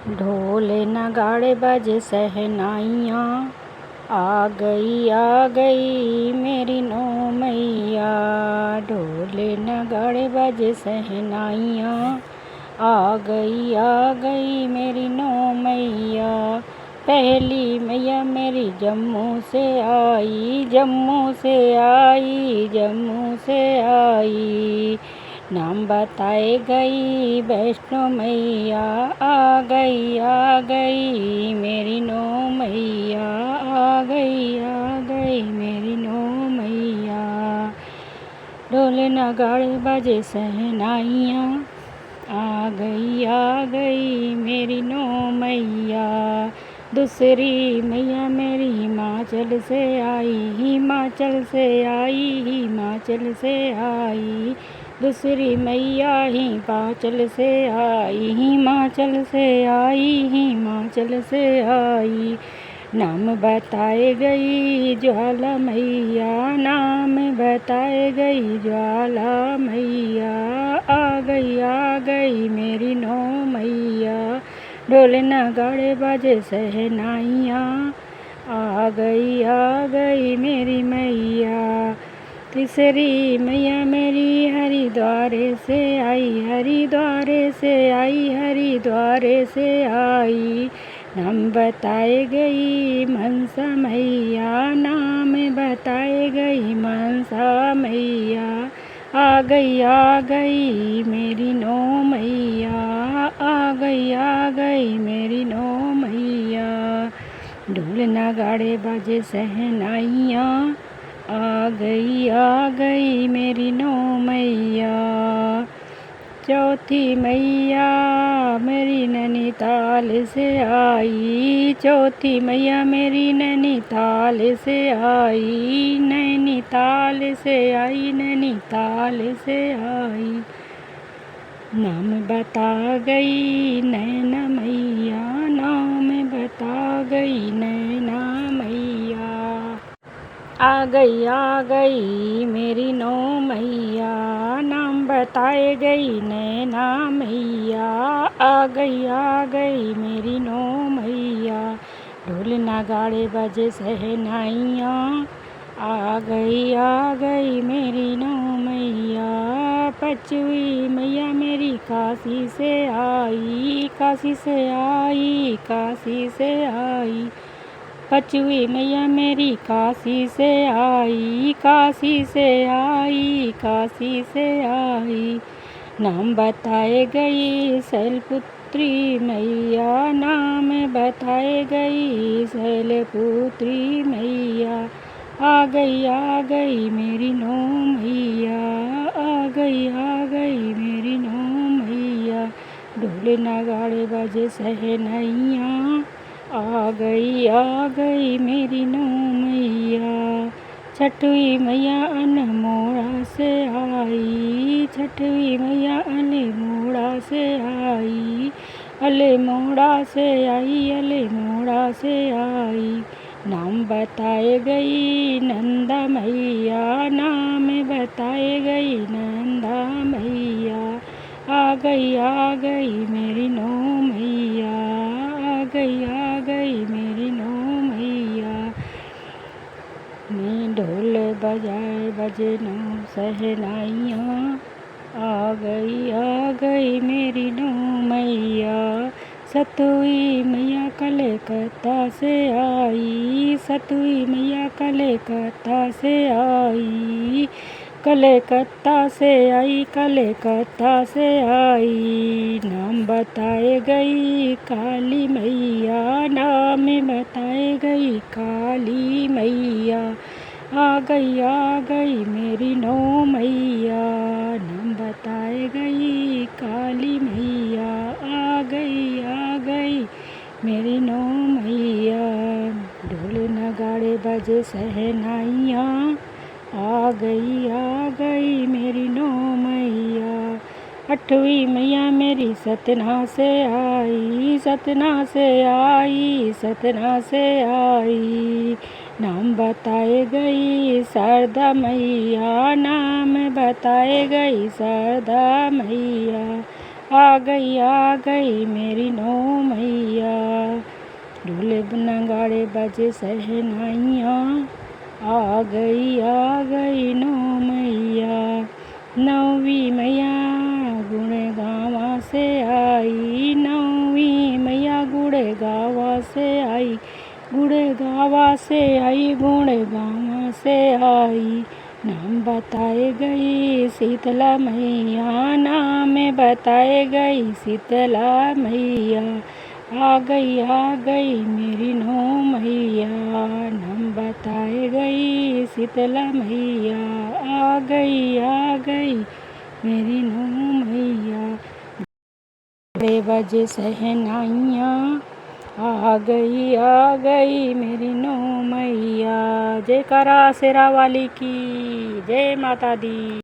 ढोल नगाड़े बजे सहनाइयाँ, आ गई मेरी नौ मैया। ढोल नगाड़े बजे सहनाइयाँ, आ गई मेरी नौ मैया। पहली मैया मेरी जम्मू से आई, जम्मू से आई, जम्मू से आई। नाम बताए गई वैष्णो मैया, आ गई मेरी नौ मैया। आ गई मेरी नौ मैया। ढोल नगाड़े बजे सहनाइयाँ, आ गई मेरी नौ मैया। दूसरी मैया मेरी हिमाचल से आई, हिमाचल से आई, हिमाचल से आई। दूसरी मैया हिमाचल से आई, हिमाचल से आई, हिमाचल से आई। नाम बताए गई ज्वाला मैया, नाम बताए गई ज्वाला मैया। आ गई मेरी नौ मैया। ढोल नगाड़े बजे सहनाइयाँ, आ गई मेरी मैया। तीसरी मैया मेरी हरिद्वार से आई, हरिद्वार से आई, हरिद्वार से आई। नाम बताए गई मनसा मैया, नाम बताए गई मनसा मैया। आ गई मेरी नौ मैया। आ गई मेरी नौ मैया। ढोल नगाड़े बजे सहनाइयाँ, आ गई मेरी नौ मैया। चौथी मैया मेरी नैनीताल से आई, चौथी मैया मेरी नैनीताल से आई, नैनीताल से आई, नैनीताल से आई। नाम बता गई नैना मैया, नाम बता गई नैना मैया। आ गई मेरी नौ मैया। नाम बताए गई नैना मैया। आ गई मेरी नौ मैया। ढोल नगाड़े बजे सहनाइयाँ, आ गई मेरी नौ मैया। पाँचवीं मैया मेरी काशी से आई, काशी से आई, काशी से आई। पाँचवीं मैया मेरी काशी से आई, काशी से आई, काशी से आई। नाम बताए गई शैलपुत्री मैया, नाम बताए गई शैलपुत्री मैया। आ गई मेरी नौ मैया। आ गई मेरी नौ मैया। ढोल नगाड़े बजे सहनाइयाँ, आ गई मेरी नौ मैया। छठवीं मैया अनमोड़ा से आई, छठवीं मैया अनमोड़ा से आई, अल्मोड़ा से आई, अल्मोड़ा से आई। नाम बताए गई नंदा मैया, नाम बताए गई नंदा मैया। आ गई मेरी नौ मैया। आ गई मेरी नौ मैया। मैं ढोल बजाए बजे नौ सहनाइयाँ, आ गई मेरी नौ मैया। सतवीं मैया कलकत्ता से आई, सतवीं मैया कलकत्ता से आई, कलकत्ता से आई, कलकत्ता से आई। नाम बताए गई काली मैया, नाम बताए गई काली मैया। आ गई मेरी नौ मैया। नाम बताए गई काली मैया। आ गई मेरी नौ मैया। ढोल नगाड़े बजे सहनाइयाँ, आ गई मेरी नौ मैया। आठवीं मैया मेरी सतना से आई, सतना से आई, सतना से आई। नाम बताए गई शारदा मैया, नाम बताए गई शारदा मैया। आ गई मेरी नौ मैया। ढोले नगाड़े बजे सहनाइयाँ, आ गई नौ मैया। नौवीं मैया गुण गावा से आई, नौवीं मैया गुण गावा से आई, गुण गावा से आई, गुण गावा से आई। नाम बताए गई शीतला मैया, नाम बताए गई शीतला मैया। आ गई मेरी नौ मैया, नाम बताए गई शीतला मैया। आ गई मेरी नौ मैया। बड़े बजे सहनाइयाँ, आ गई मेरी नौ मैया। जयकारा शेरा वाली की, जय माता दी।